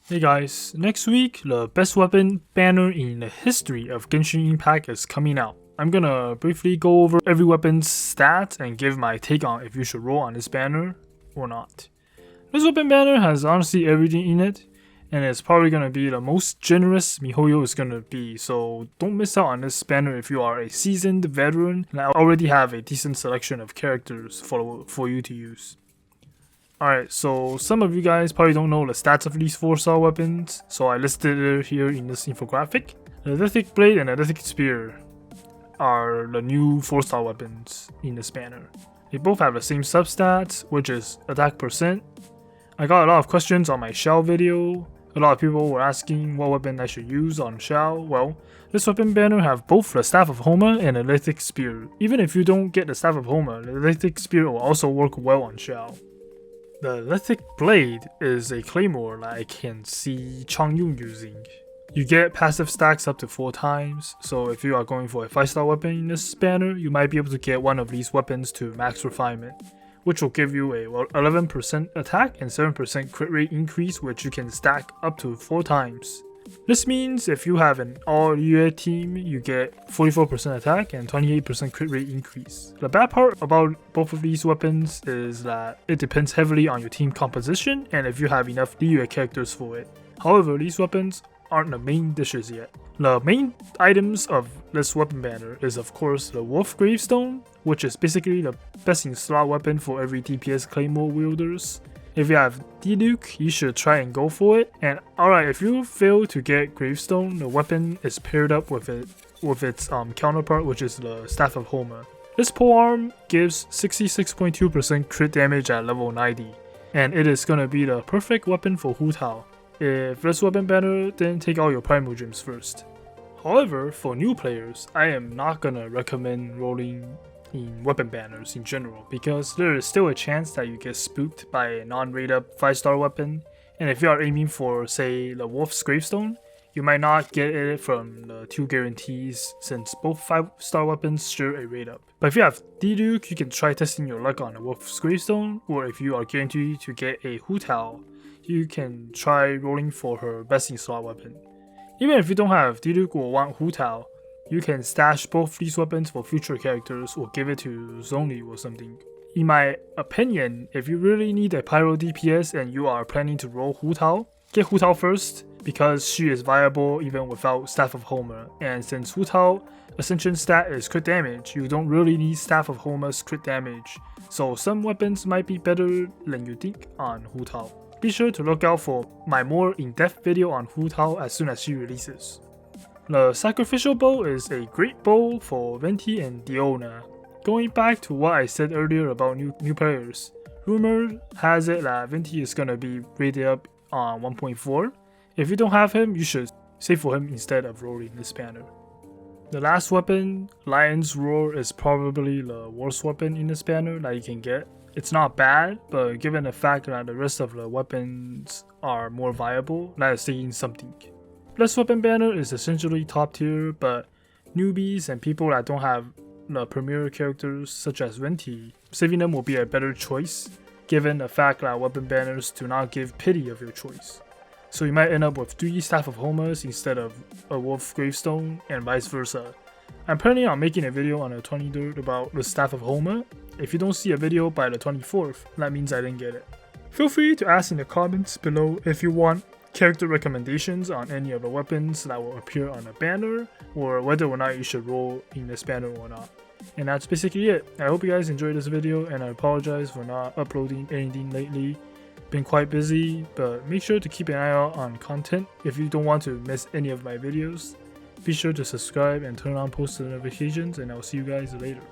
Hey guys, next week the best weapon banner in the history of Genshin Impact is coming out. I'm gonna briefly go over every weapon's stats and give my take on if you should roll on this banner or not. This weapon banner has honestly everything in it, and it's probably gonna be the most generous MiHoYo is gonna be, so don't miss out on this banner if you are a seasoned veteran and I already have a decent selection of characters for you to use. Alright, so some of you guys probably don't know the stats of these 4-star weapons, so I listed it here in this infographic. The Lithic Blade and the Lithic Spear are the new 4-star weapons in this banner. They both have the same substats, which is attack percent. I got a lot of questions on my Shao video. A lot of people were asking what weapon I should use on Shao. Well, this weapon banner have both the Staff of Homa and the Lithic Spear. Even if you don't get the Staff of Homa, the Lithic Spear will also work well on Shao. The Lithic Blade is a claymore that I can see Changyun using. You get passive stacks up to 4 times, so if you are going for a 5-star weapon in this banner, you might be able to get one of these weapons to max refinement, which will give you a 11% attack and 7% crit rate increase, which you can stack up to 4 times. This means if you have an all-Yue team, you get 44% attack and 28% crit rate increase. The bad part about both of these weapons is that it depends heavily on your team composition and if you have enough Liyue characters for it. However, these weapons aren't the main dishes yet. The main items of this weapon banner is of course the Wolf Gravestone, which is basically the best in slot weapon for every DPS claymore wielders. If you have Diluc, you should try and go for it. And alright, if you fail to get Gravestone, the weapon is paired up with its counterpart, which is the Staff of Homa. This polearm gives 66.2% crit damage at level 90, and it is gonna be the perfect weapon for HuTao if this weapon banner didn't take all your primal gems first. However, for new players, I am not gonna recommend rolling in weapon banners in general, because there is still a chance that you get spooked by a non-rate up 5-star weapon, and if you are aiming for, say, the Wolf's Gravestone, you might not get it from the 2 guarantees since both 5-star weapons share a rate up. But if you have Diluc, you can try testing your luck on the Wolf's Gravestone, or if you are guaranteed to get a HuTao, you can try rolling for her best in slot weapon. Even if you don't have Diluc or want HuTao, you can stash both these weapons for future characters or give it to Zhongli or something. In my opinion, if you really need a pyro DPS and you are planning to roll HuTao, get HuTao first because she is viable even without Staff of Homa, and since HuTao Ascension stat is crit damage, you don't really need Staff of Homa's crit damage, so some weapons might be better than you think on HuTao. Be sure to look out for my more in-depth video on HuTao as soon as she releases. The Sacrificial Bow is a great bow for Venti and Diona. Going back to what I said earlier about new players, rumor has it that Venti is gonna be rated up on 1.4. If you don't have him, you should save for him instead of rolling this banner. The last weapon, Lion's Roar, is probably the worst weapon in this banner that you can get. It's not bad, but given the fact that the rest of the weapons are more viable, that is saying something. This weapon banner is essentially top tier, but newbies and people that don't have the premier characters such as Venti, saving them will be a better choice, given the fact that weapon banners do not give pity of your choice. So you might end up with 3 Staff of Homas instead of a Wolf Gravestone, and vice versa. I'm planning on making a video on the 23rd about the Staff of Homa. If you don't see a video by the 24th, that means I didn't get it. Feel free to ask in the comments below if you want character recommendations on any of the weapons that will appear on a banner, or whether or not you should roll in this banner or not. And that's basically it. I hope you guys enjoyed this video, and I apologize for not uploading anything lately. Been quite busy, but make sure to keep an eye out on content if you don't want to miss any of my videos. Be sure to subscribe and turn on post notifications, and I'll see you guys later.